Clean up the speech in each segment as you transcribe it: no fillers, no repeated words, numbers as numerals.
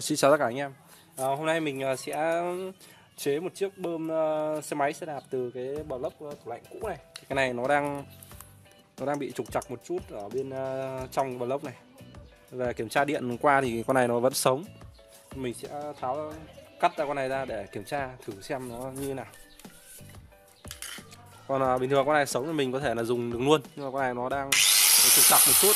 Xin chào tất cả anh em. Hôm nay mình sẽ chế một chiếc bơm xe máy xe đạp từ cái bờ lốc tủ lạnh cũ này. Cái này nó đang bị trục trặc một chút ở bên trong bờ lốc này. Về kiểm tra điện qua thì con này nó vẫn sống. Mình sẽ cắt ra con này ra để kiểm tra thử xem nó như thế nào. Còn bình thường con này sống thì mình có thể là dùng được luôn, nhưng mà con này nó đang trục trặc một chút.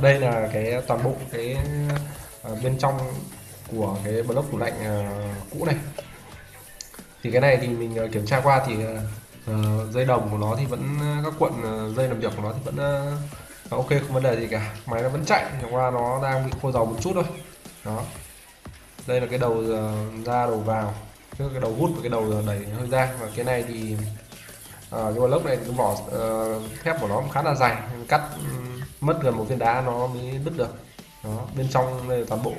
Đây là cái toàn bộ cái bên trong của cái block tủ lạnh cũ này. Thì cái này thì mình kiểm tra qua thì dây đồng của nó thì vẫn các cuộn dây làm việc của nó thì vẫn ok, không vấn đề gì cả, máy nó vẫn chạy, chẳng qua nó đang bị khô dầu một chút thôi. Đó, đây là cái đầu ra đầu vào, tức cái đầu hút và cái đầu đẩy hơi ra. Và cái này thì cái block này cái vỏ thép của nó cũng khá là dài, cắt mất gần một viên đá nó mới đứt được. Đó, bên trong đây là toàn bộ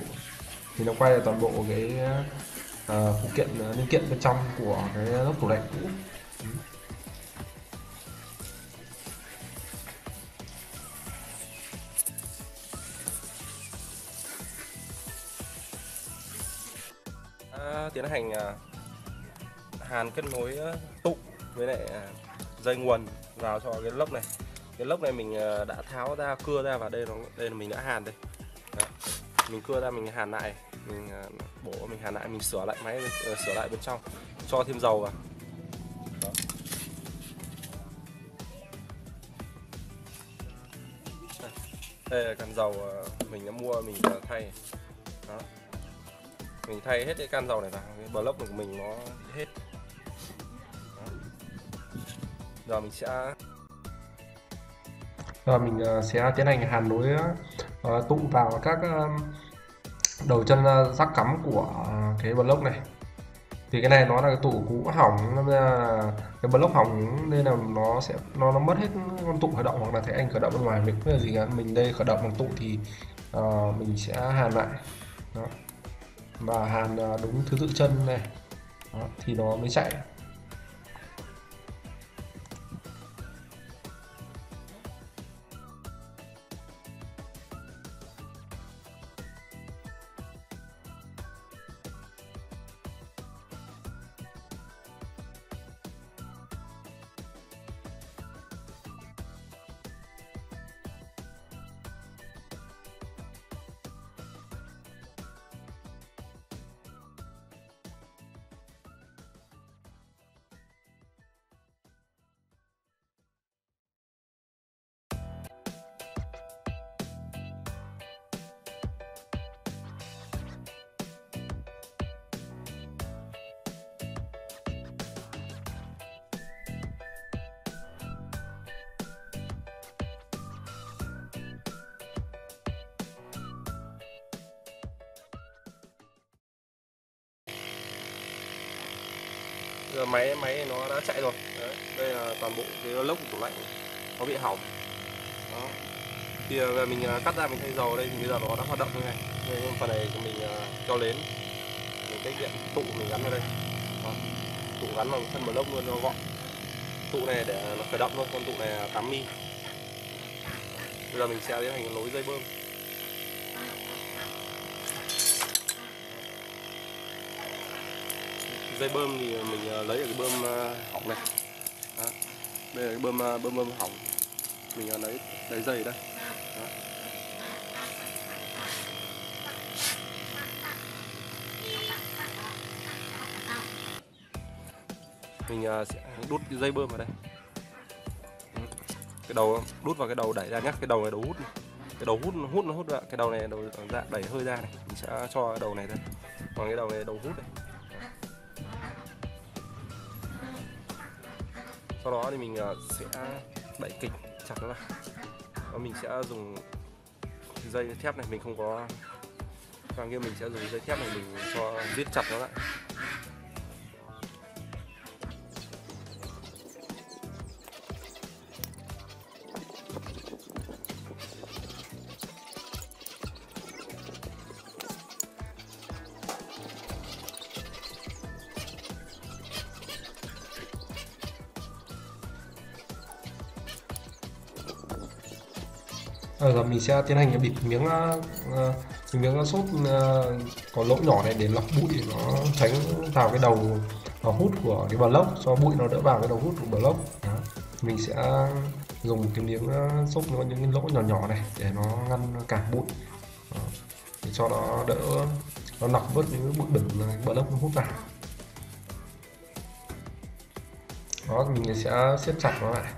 thì nó quay là toàn bộ cái phụ kiện linh kiện bên trong của cái lốc tủ lạnh cũ. Tiến hành hàn kết nối tụ với lại dây nguồn vào cho cái lốc này. Cái lốc này mình đã tháo ra, cưa ra, và đây là mình đã hàn đây. Đó. Mình cưa ra, mình hàn lại, mình mình hàn lại, mình sửa lại máy, sửa lại bên trong, cho thêm dầu vào. Đó. Đây là can dầu mình đã mua, mình thay. Đó. Mình thay hết cái can dầu này vào, cái block của mình nó hết. Đó. Giờ mình sẽ tiến hành hàn nối tụ vào các đầu chân rắc cắm của cái block này. Thì cái này nó là cái tụ cũ hỏng, nên là cái block hỏng nên là nó mất hết con tụ khởi động, hoặc là thấy anh khởi động bên ngoài mình không biết là gì cả. Mình đây khởi động bằng tụ thì mình sẽ hàn lại. Đó, và hàn đúng thứ tự chân này. Đó, thì nó mới chạy. Giờ máy nó đã chạy rồi. Đấy, đây là toàn bộ cái lốc của tủ lạnh nó bị hỏng. Đó. Thì về mình cắt ra, mình thay dầu đây, thì bây giờ nó đã hoạt động như này. Đây, phần này thì mình cho đến mình cách điện tụ mình gắn vào đây. Đó. Tụ gắn vào thân block luôn cho gọn. Tụ này để nó khởi động thôi, con tụ này là 8 mm. Bây giờ mình sẽ tiến hành nối dây bơm. Dây bơm thì mình lấy ở cái bơm hỏng này. Đó. Đây là cái bơm hỏng, mình lấy dây ở đây. Đó. Mình sẽ đút cái dây bơm vào đây. Cái đầu đút vào cái đầu đẩy ra nhé. Cái đầu này đầu hút này. Cái đầu hút nó hút ra, cái đầu này đầu đẩy hơi ra này, mình sẽ cho cái đầu này ra. Còn cái đầu này đầu hút này. Sau đó thì mình sẽ đẩy kịch chặt nó lại. Và mình sẽ dùng dây thép này, mình không có càng kia, mình sẽ dùng dây thép này mình cho giết chặt nó lại. Giờ mình sẽ tiến hành bịt miếng xốp có lỗ nhỏ này để lọc bụi, nó tránh vào cái đầu hút của cái block, cho bụi nó đỡ vào cái đầu hút của block. Đó. Mình sẽ dùng cái miếng xốp có những cái lỗ nhỏ nhỏ này để nó ngăn cản bụi. Đó. Để cho nó đỡ, nó lọc bớt những bụi bẩn block nó hút vào. Đó, mình sẽ siết chặt nó lại.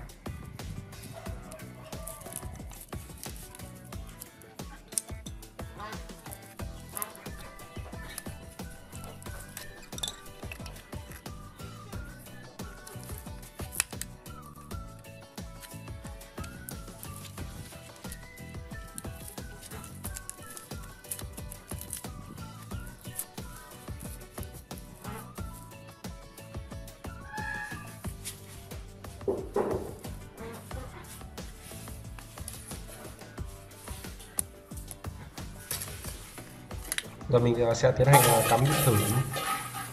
Giờ mình sẽ tiến hành cắm điện thử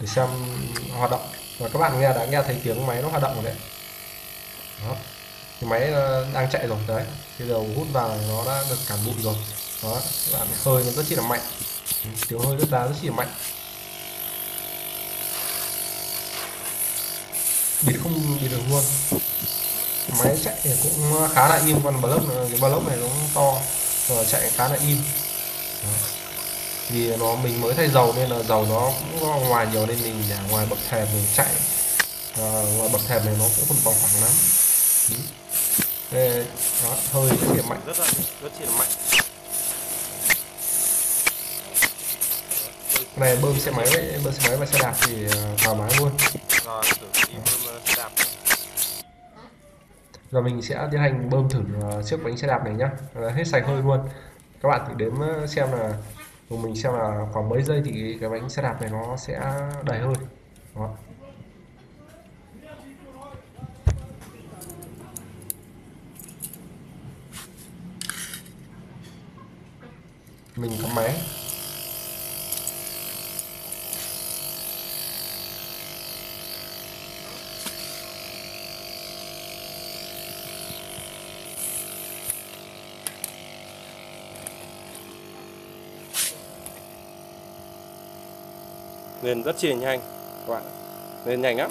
để xem hoạt động. Và các bạn đã nghe thấy tiếng máy nó hoạt động rồi đấy. Đó. Cái máy đang chạy rồi đấy. Cái đầu hút vào nó đã được cản bụi rồi. Đó, các bạn hơi nó rất chi là mạnh. Tiếng hơi rất chi là mạnh. Bịt không bịt được luôn. Máy chạy cũng khá là im, còn cái block này nó to và chạy khá là im. Đó. Vì mình mới thay dầu nên là dầu nó cũng có ngoài nhiều nên mình để ngoài bậc thềm mình chạy, ngoài bậc thềm này nó cũng không bằng phẳng lắm. Đây, đó, hơi rất là mạnh, rất là mạnh. Cái này bơm xe máy và xe đạp thì thoải mái luôn. Rồi thử đi bơm xe đạp. Giờ mình sẽ tiến hành bơm thử chiếc bánh xe đạp này nhá, hết sạch hơi luôn. Các bạn thử đếm xem là mình xem là khoảng mấy giây thì cái bánh xe đạp này nó sẽ đầy hơi. Đó. Mình cắm máy. Lên rất chi nhanh các bạn, lên nhanh lắm.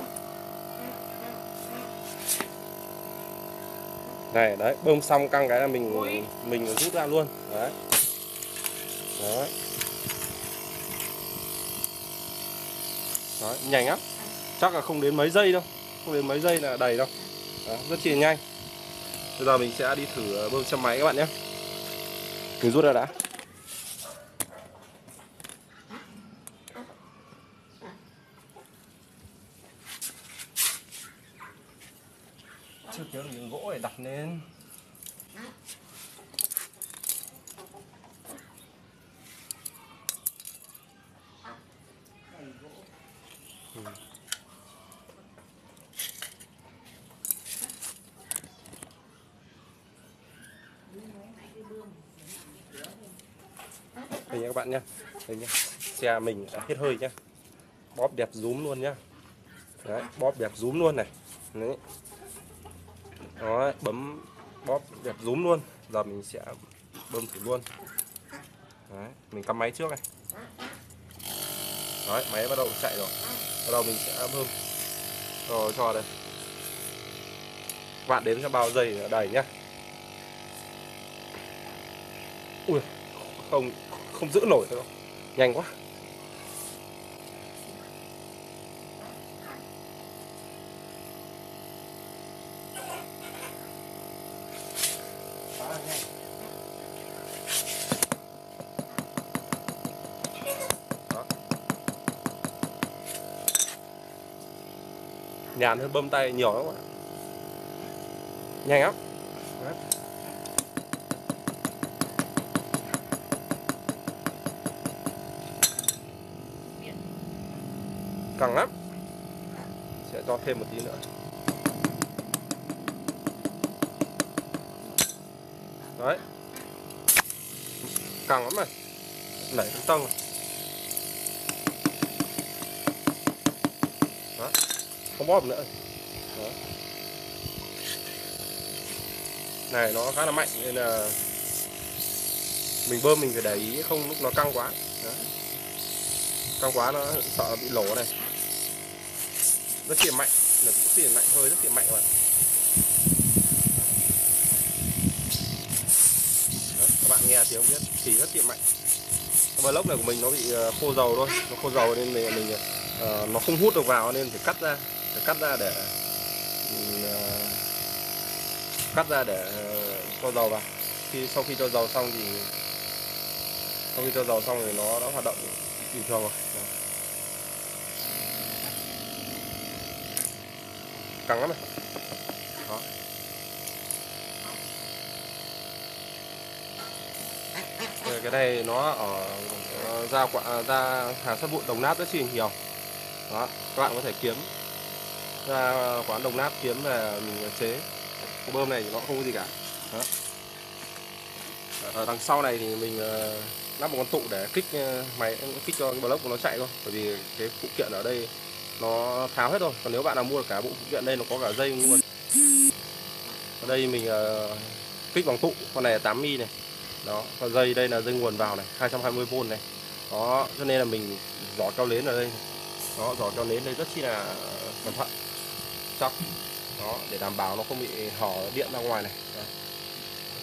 Này đấy, bơm xong căng cái là mình rút ra luôn đấy. Đấy. Đấy, nhanh lắm, chắc là không đến mấy giây đâu, không đến mấy giây là đầy đâu. Đó, rất chi nhanh. Bây giờ mình sẽ đi thử bơm xe máy các bạn nhé. Mình rút ra đã. Chưa kéo được miếng gỗ để đặt lên. Đây nha các bạn nhé, đây nhá, xe mình đã hết hơi nhá, bóp đẹp rúm luôn nhá. Đấy, bóp đẹp rúm luôn này. Đấy. Đó, bấm bóp đẹp rúm luôn. Giờ mình sẽ bơm thử luôn. Đấy, mình cắm máy trước này. Đấy, máy bắt đầu chạy rồi. Bắt đầu mình sẽ bơm. Rồi cho đây. Các bạn đếm cho bao giây là đầy nhá. Ui, không giữ nổi đâu. Nhanh quá. Nhàn hơn bơm tay nhiều lắm các bạn. Nhanh lắm. Đấy. Căng lắm. Sẽ cho thêm một tí nữa. Đấy. Căng lắm này. Đẩy tưng tưng. Đó. Không bóp nữa. Đó. Này nó khá là mạnh nên là Mình bơm mình phải để ý không lúc nó căng quá. Đó. Căng quá nó sợ bị lổ này. Rất xịn mạnh, nó cũng xịn mạnh hơi rất xịn mạnh các bạn. Đó, các bạn nghe tiếng biết thì rất xịn mạnh. Vlog này của mình nó bị khô dầu thôi, nó khô dầu nên mình nó không hút được vào nên phải cắt ra để cho dầu vào. Sau khi cho dầu xong thì nó đã hoạt động bình thường rồi. Đó. Căng lắm này. Đó. Cái này nó ở ra hàng sắt vụn Đồng Nát rất chi nhiều. Đó, các bạn có thể kiếm ra quán Đồng Nát kiếm về mình chế. Cái bơm này thì nó không có gì cả. Đó. Ở đằng sau này thì mình lắp một con tụ để kích kích cho cái block của nó chạy thôi, bởi vì cái phụ kiện ở đây nó tháo hết rồi. Còn nếu bạn nào mua được cả bộ phụ kiện đây nó có cả dây nguồn. Ở đây mình kích bằng tụ, con này là 8mm này. Đó, con dây đây là dây nguồn vào này, 220V này. Đó, cho nên là mình giỏ keo nến ở đây. Đó, giỏ keo nến đây rất chi là cẩn thận, chắc. Đó, để đảm bảo nó không bị hở điện ra ngoài này. Đó.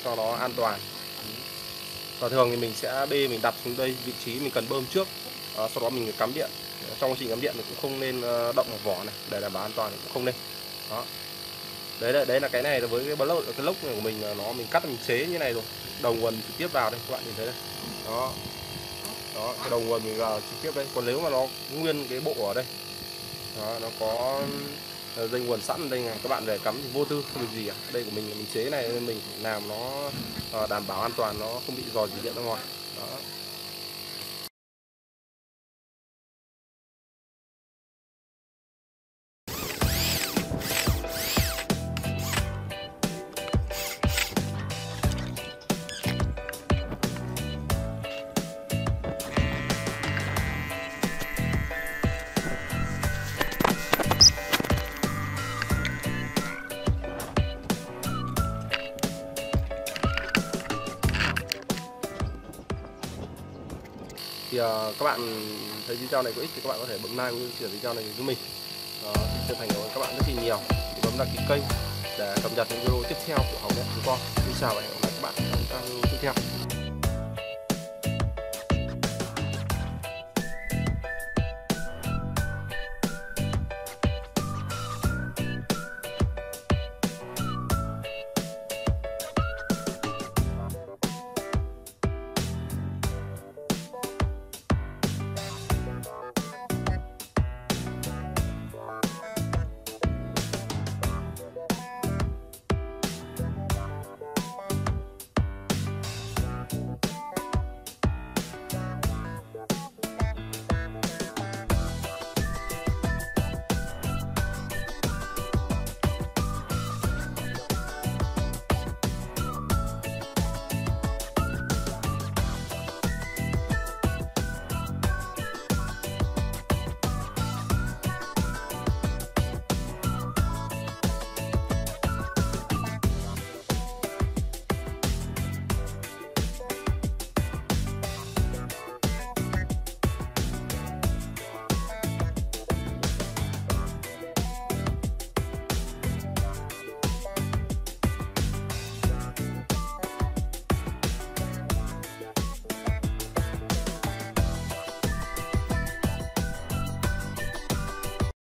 Cho nó an toàn. Và thường thì mình sẽ mình đặt xuống đây vị trí mình cần bơm trước. Sau đó mình cắm điện. Trong quá trình cắm điện thì cũng không nên động vào vỏ này, để đảm bảo an toàn thì cũng không nên. Đó. Đấy là cái này với cái lốc này của mình là mình cắt mình chế như này rồi. Đầu nguồn trực tiếp vào đây các bạn nhìn thấy đây. Đó. Đó, cái đầu nguồn mình vào trực tiếp đây. Còn nếu mà nó nguyên cái bộ ở đây. Đó, nó có dây nguồn sẵn ở đây này, các bạn về cắm thì vô tư không được gì cả. Đây của mình chế này nên mình làm nó đảm bảo an toàn, nó không bị rò rỉ điện ra ngoài. Đó. Thì các bạn thấy video này có ích thì các bạn có thể bấm like cũng chia sẻ video này với mình. Xin chân thành cảm ơn các bạn rất là nhiều. Bấm đăng ký kênh để cập nhật những video tiếp theo của Hồng Net chúng con. Xin chào và hẹn gặp lại các bạn trong video tiếp theo.